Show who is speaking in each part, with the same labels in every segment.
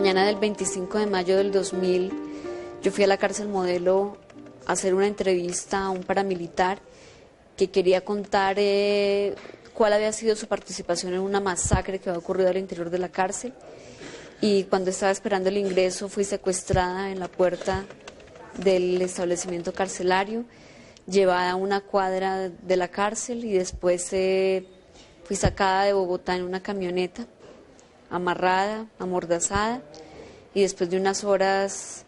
Speaker 1: mañana del 25 de mayo del 2000, yo fui a la cárcel Modelo a hacer una entrevista a un paramilitar que quería contar cuál había sido su participación en una masacre que había ocurrido al interior de la cárcel. Y cuando estaba esperando el ingreso fui secuestrada en la puerta del establecimiento carcelario, llevada a una cuadra de la cárcel y después fui sacada de Bogotá en una camioneta, amarrada, amordazada y después de unas horas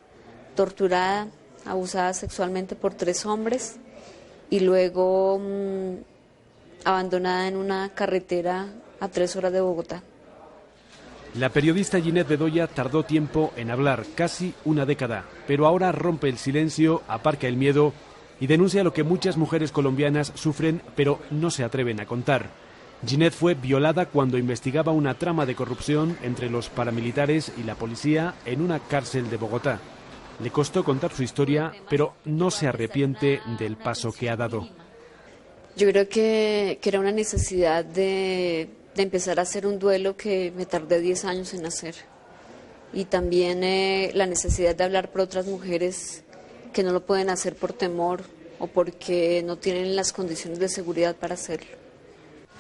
Speaker 1: torturada, abusada sexualmente por 3 hombres y luego abandonada en una carretera a 3 horas de Bogotá.
Speaker 2: La periodista Ginette Bedoya tardó tiempo en hablar, casi una década, pero ahora rompe el silencio, aparca el miedo y denuncia lo que muchas mujeres colombianas sufren, pero no se atreven a contar. Ginette fue violada cuando investigaba una trama de corrupción entre los paramilitares y la policía en una cárcel de Bogotá. Le costó contar su historia, pero no se arrepiente del paso que ha dado.
Speaker 1: Yo creo que era una necesidad de empezar a hacer un duelo que me tardé 10 años en hacer. Y también la necesidad de hablar por otras mujeres que no lo pueden hacer por temor o porque no tienen las condiciones de seguridad para hacerlo.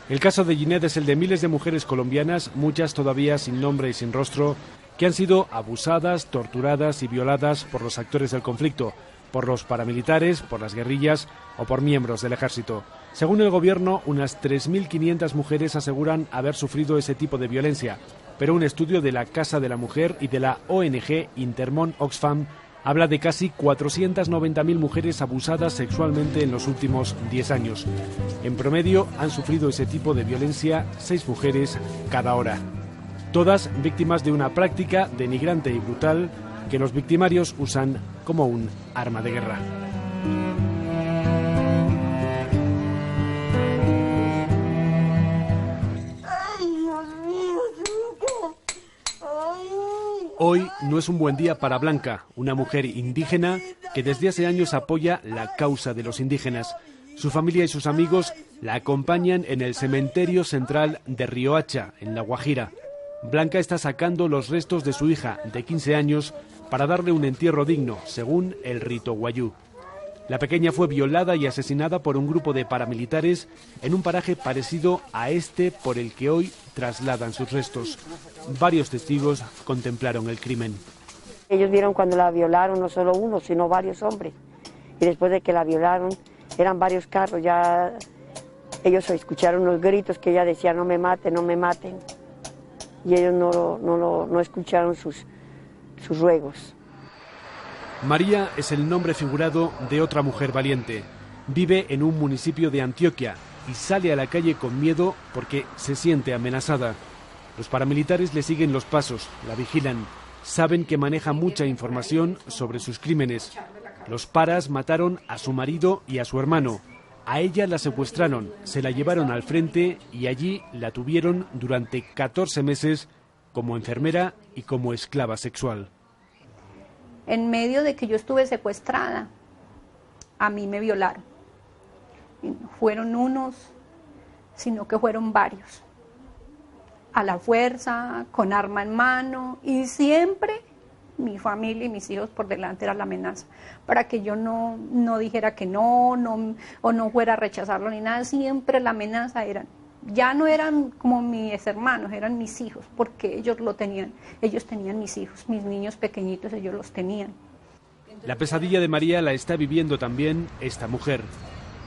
Speaker 2: El caso de Ginette es el de miles de mujeres colombianas, muchas todavía sin nombre y sin rostro, que han sido abusadas, torturadas y violadas por los actores del conflicto, por los paramilitares, por las guerrillas o por miembros del ejército. Según el gobierno, unas 3.500 mujeres aseguran haber sufrido ese tipo de violencia, pero un estudio de la Casa de la Mujer y de la ONG Intermón Oxfam habla de casi 490.000 mujeres abusadas sexualmente en los últimos 10 años. En promedio han sufrido ese tipo de violencia 6 mujeres cada hora. Todas víctimas de una práctica denigrante y brutal que los victimarios usan como un arma de guerra. Hoy no es un buen día para Blanca, una mujer indígena que desde hace años apoya la causa de los indígenas. Su familia y sus amigos la acompañan en el cementerio central de Riohacha, en La Guajira. Blanca está sacando los restos de su hija de 15 años para darle un entierro digno, según el rito guayú. La pequeña fue violada y asesinada por un grupo de paramilitares en un paraje parecido a este por el que hoy trasladan sus restos. Varios testigos contemplaron el crimen.
Speaker 3: Ellos vieron cuando la violaron, no solo uno, sino varios hombres. Y después de que la violaron, eran varios carros, ya ellos escucharon los gritos que ella decía, no me maten, no me maten. Y ellos no escucharon sus ruegos.
Speaker 2: María es el nombre figurado de otra mujer valiente. Vive en un municipio de Antioquia y sale a la calle con miedo porque se siente amenazada. Los paramilitares le siguen los pasos, la vigilan. Saben que maneja mucha información sobre sus crímenes. Los paras mataron a su marido y a su hermano. A ella la secuestraron, se la llevaron al frente y allí la tuvieron durante 14 meses como enfermera y como esclava sexual.
Speaker 4: En medio de que yo estuve secuestrada, a mí me violaron. Y no fueron unos, sino que fueron varios. A la fuerza, con arma en mano, y siempre mi familia y mis hijos por delante era la amenaza, para que yo no dijera que no, o no fuera a rechazarlo ni nada. Siempre la amenaza ya no eran como mis hermanos, eran mis hijos, porque ellos tenían mis hijos, mis niños pequeñitos, ellos los tenían.
Speaker 2: La pesadilla de María la está viviendo también esta mujer.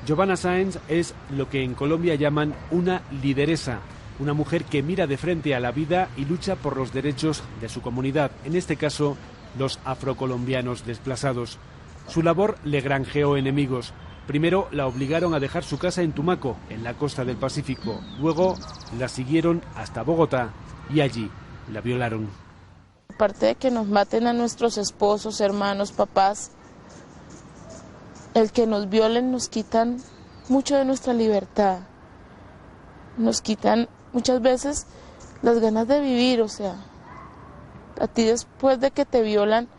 Speaker 2: Giovanna Sáenz es lo que en Colombia llaman una lideresa, una mujer que mira de frente a la vida y lucha por los derechos de su comunidad, en este caso los afrocolombianos desplazados. Su labor le granjeó enemigos. Primero la obligaron a dejar su casa en Tumaco, en la costa del Pacífico. Luego la siguieron hasta Bogotá y allí la violaron.
Speaker 5: Aparte de que nos maten a nuestros esposos, hermanos, papás, el que nos violen nos quitan mucho de nuestra libertad. Nos quitan muchas veces las ganas de vivir, o sea, a ti después de que te violan,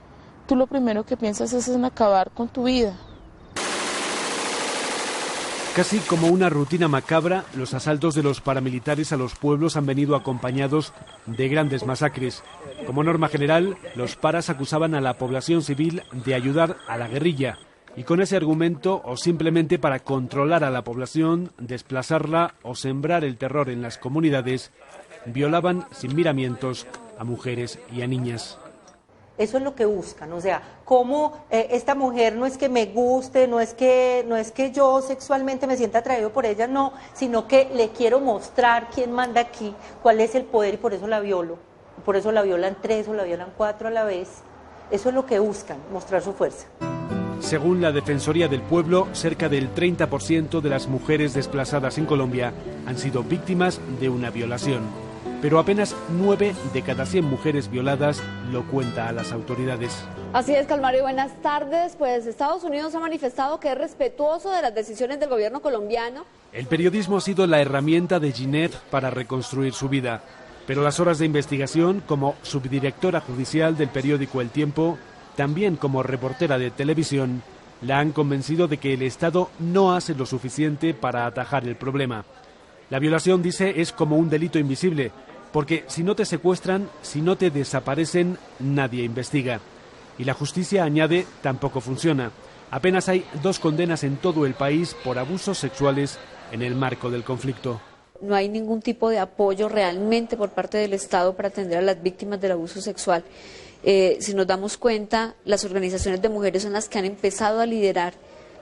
Speaker 5: tú lo primero que piensas es en acabar con tu vida.
Speaker 2: Casi como una rutina macabra, los asaltos de los paramilitares a los pueblos han venido acompañados de grandes masacres. Como norma general, los paras acusaban a la población civil de ayudar a la guerrilla, y con ese argumento, o simplemente para controlar a la población, desplazarla o sembrar el terror en las comunidades, violaban sin miramientos a mujeres y a niñas.
Speaker 6: Eso es lo que buscan, o sea, cómo esta mujer no es que me guste, no es que yo sexualmente me sienta atraído por ella, no, sino que le quiero mostrar quién manda aquí, cuál es el poder, y por eso la violo. Por eso la violan 3 o la violan 4 a la vez. Eso es lo que buscan, mostrar su fuerza.
Speaker 2: Según la Defensoría del Pueblo, cerca del 30% de las mujeres desplazadas en Colombia han sido víctimas de una violación. Pero apenas 9 de cada 100 mujeres violadas lo cuenta a las autoridades.
Speaker 1: Así es, Calmario, buenas tardes. Pues Estados Unidos ha manifestado que es respetuoso de las decisiones del gobierno colombiano.
Speaker 2: El periodismo ha sido la herramienta de Ginette para reconstruir su vida. Pero las horas de investigación, como subdirectora judicial del periódico El Tiempo, también como reportera de televisión, la han convencido de que el Estado no hace lo suficiente para atajar el problema. La violación, dice, es como un delito invisible, porque si no te secuestran, si no te desaparecen, nadie investiga. Y la justicia, añade, tampoco funciona. Apenas hay 2 condenas en todo el país por abusos sexuales en el marco del conflicto.
Speaker 1: No hay ningún tipo de apoyo realmente por parte del Estado para atender a las víctimas del abuso sexual. Si nos damos cuenta, las organizaciones de mujeres son las que han empezado a liderar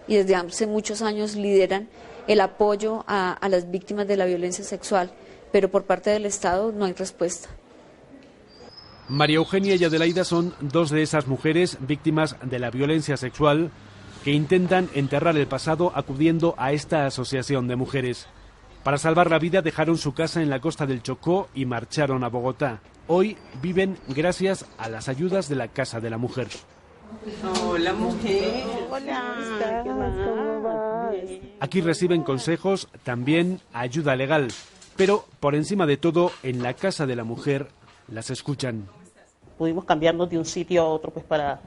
Speaker 1: y desde hace muchos años lideran el apoyo a las víctimas de la violencia sexual, pero por parte del Estado no hay respuesta.
Speaker 2: María Eugenia y Adelaida son 2 de esas mujeres víctimas de la violencia sexual que intentan enterrar el pasado acudiendo a esta asociación de mujeres. Para salvar la vida dejaron su casa en la costa del Chocó y marcharon a Bogotá. Hoy viven gracias a las ayudas de la Casa de la Mujer.
Speaker 7: Hola, mujer.
Speaker 3: Hola, ¿cómo vas?
Speaker 2: Aquí reciben consejos, también ayuda legal. Pero, por encima de todo, en la Casa de la Mujer las escuchan.
Speaker 7: Pudimos cambiarnos de un sitio a otro pues para,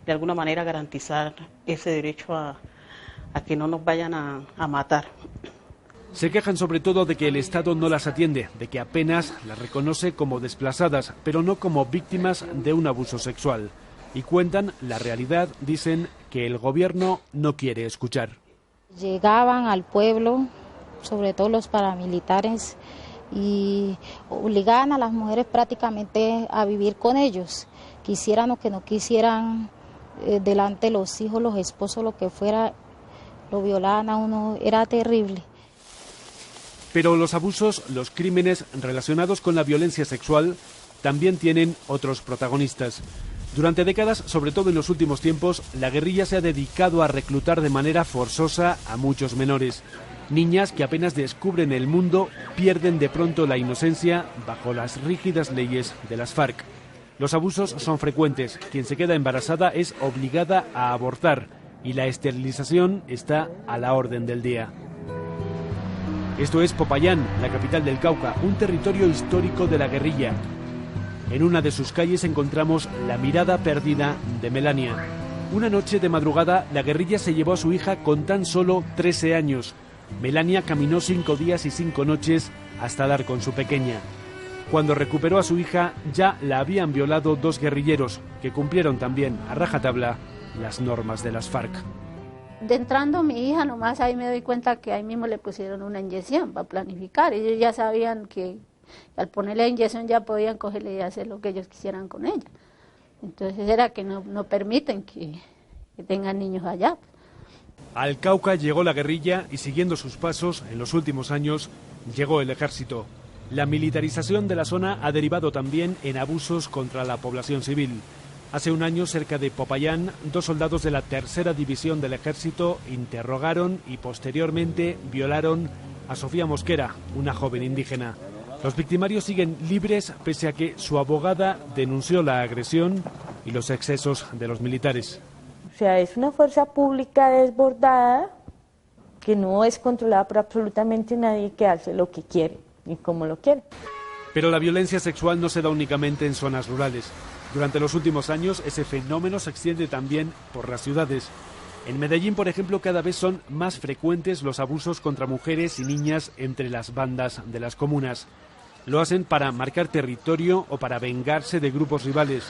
Speaker 7: de alguna manera, garantizar ese derecho a que no nos vayan a matar.
Speaker 2: Se quejan sobre todo de que el Estado no las atiende, de que apenas las reconoce como desplazadas, pero no como víctimas de un abuso sexual. Y cuentan la realidad, dicen, que el gobierno no quiere escuchar.
Speaker 8: Llegaban al pueblo, sobre todo los paramilitares, y obligaban a las mujeres prácticamente a vivir con ellos, quisieran o que no quisieran, delante de los hijos, los esposos, lo que fuera, lo violaban a uno, era terrible.
Speaker 2: Pero los abusos, los crímenes relacionados con la violencia sexual también tienen otros protagonistas. Durante décadas, sobre todo en los últimos tiempos, la guerrilla se ha dedicado a reclutar de manera forzosa a muchos menores. Niñas que apenas descubren el mundo pierden de pronto la inocencia bajo las rígidas leyes de las FARC. Los abusos son frecuentes. Quien se queda embarazada es obligada a abortar y la esterilización está a la orden del día. Esto es Popayán, la capital del Cauca, un territorio histórico de la guerrilla. En una de sus calles encontramos la mirada perdida de Melania. Una noche de madrugada, la guerrilla se llevó a su hija con tan solo 13 años. Melania caminó 5 días y 5 noches hasta dar con su pequeña. Cuando recuperó a su hija, ya la habían violado 2 guerrilleros, que cumplieron también a rajatabla las normas de las FARC.
Speaker 9: De entrando mi hija, nomás ahí me doy cuenta que ahí mismo le pusieron una inyección para planificar. Ellos ya sabían que al ponerle la inyección ya podían cogerle y hacer lo que ellos quisieran con ella. Entonces era que no permiten que tengan niños allá.
Speaker 2: Al Cauca llegó la guerrilla y siguiendo sus pasos, en los últimos años, llegó el ejército. La militarización de la zona ha derivado también en abusos contra la población civil. Hace un año, cerca de Popayán, 2 soldados de la 3ª División del Ejército interrogaron y posteriormente violaron a Sofía Mosquera, una joven indígena. Los victimarios siguen libres pese a que su abogada denunció la agresión y los excesos de los militares.
Speaker 10: O sea, es una fuerza pública desbordada que no es controlada por absolutamente nadie, que hace lo que quiere y como lo quiere.
Speaker 2: Pero la violencia sexual no se da únicamente en zonas rurales. Durante los últimos años ese fenómeno se extiende también por las ciudades. En Medellín, por ejemplo, cada vez son más frecuentes los abusos contra mujeres y niñas entre las bandas de las comunas. Lo hacen para marcar territorio o para vengarse de grupos rivales.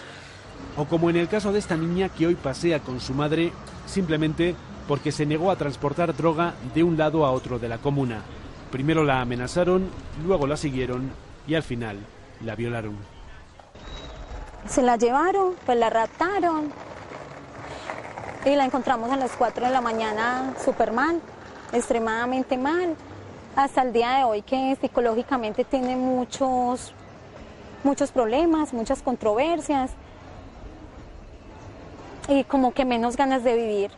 Speaker 2: O como en el caso de esta niña que hoy pasea con su madre simplemente porque se negó a transportar droga de un lado a otro de la comuna. Primero la amenazaron, luego la siguieron y al final la violaron.
Speaker 11: Se la llevaron, pues la raptaron y la encontramos a las 4 de la mañana súper mal, extremadamente mal, hasta el día de hoy que psicológicamente tiene muchos problemas, muchas controversias y como que menos ganas de vivir.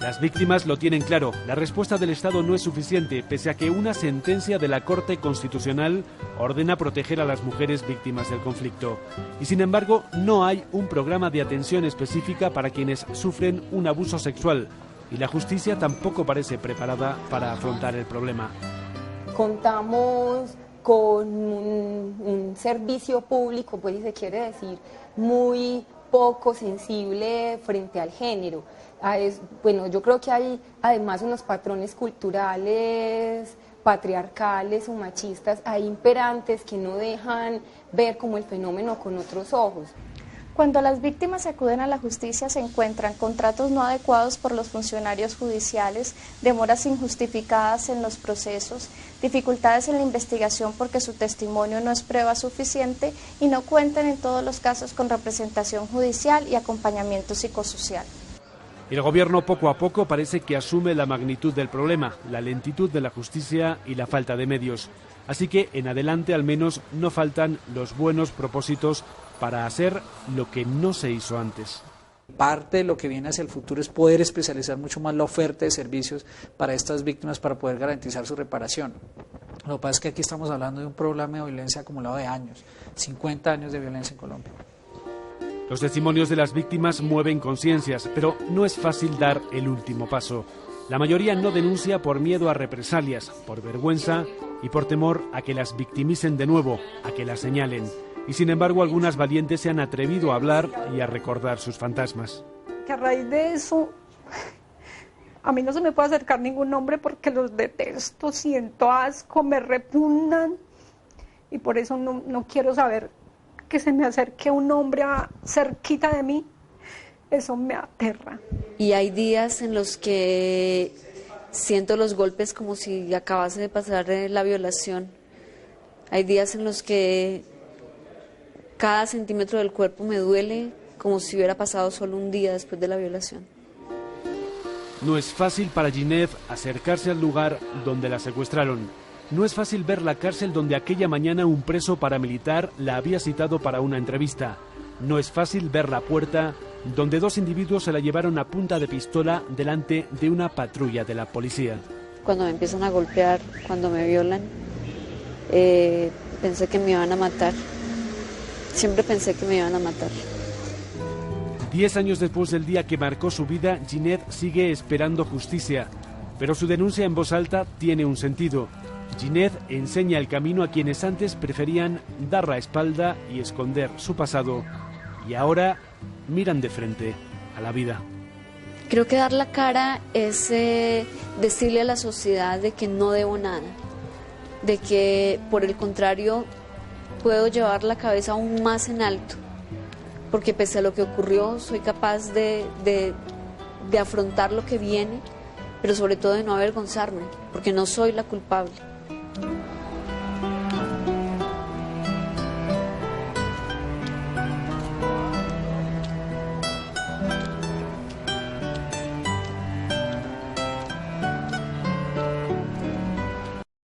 Speaker 2: Las víctimas lo tienen claro, la respuesta del Estado no es suficiente, pese a que una sentencia de la Corte Constitucional ordena proteger a las mujeres víctimas del conflicto. Y sin embargo, no hay un programa de atención específica para quienes sufren un abuso sexual, y la justicia tampoco parece preparada para afrontar el problema.
Speaker 12: Contamos con un servicio público, pues si se quiere decir, muy poco sensible frente al género. Bueno, yo creo que hay además unos patrones culturales, patriarcales o machistas, hay imperantes que no dejan ver como el fenómeno con otros ojos.
Speaker 13: Cuando las víctimas acuden a la justicia se encuentran con tratos no adecuados por los funcionarios judiciales, demoras injustificadas en los procesos, dificultades en la investigación porque su testimonio no es prueba suficiente y no cuentan en todos los casos con representación judicial y acompañamiento psicosocial.
Speaker 2: El gobierno poco a poco parece que asume la magnitud del problema, la lentitud de la justicia y la falta de medios. Así que en adelante al menos no faltan los buenos propósitos para hacer lo que no se hizo antes.
Speaker 14: Parte de lo que viene hacia el futuro es poder especializar mucho más la oferta de servicios para estas víctimas para poder garantizar su reparación. Lo que pasa es que aquí estamos hablando de un problema de violencia acumulado de años, 50 años de violencia en Colombia.
Speaker 2: Los testimonios de las víctimas mueven conciencias, pero no es fácil dar el último paso. La mayoría no denuncia por miedo a represalias, por vergüenza y por temor a que las victimicen de nuevo, a que las señalen. Y sin embargo, algunas valientes se han atrevido a hablar y a recordar sus fantasmas.
Speaker 4: Que a raíz de eso, a mí no se me puede acercar ningún hombre porque los detesto, siento asco, me repugnan y por eso no quiero saber que se me acerque un hombre cerquita de mí. Eso me aterra.
Speaker 1: Y hay días en los que siento los golpes como si acabase de pasar la violación. Hay días en los que cada centímetro del cuerpo me duele como si hubiera pasado solo un día después de la violación.
Speaker 2: No es fácil para Ginette acercarse al lugar donde la secuestraron. No es fácil ver la cárcel donde aquella mañana un preso paramilitar la había citado para una entrevista. No es fácil ver la puerta donde dos individuos se la llevaron a punta de pistola delante de una patrulla de la policía.
Speaker 1: Cuando me empiezan a golpear, cuando me violan, pensé que me iban a matar. Siempre pensé que me iban a matar.
Speaker 2: 10 años después del día que marcó su vida, Ginette sigue esperando justicia. Pero su denuncia en voz alta tiene un sentido. Ginette enseña el camino a quienes antes preferían dar la espalda y esconder su pasado. Y ahora miran de frente a la vida.
Speaker 1: Creo que dar la cara es decirle a la sociedad de que no debo nada. De que, por el contrario, puedo llevar la cabeza aún más en alto. Porque pese a lo que ocurrió, soy capaz de afrontar lo que viene, pero sobre todo de no avergonzarme, porque no soy la culpable.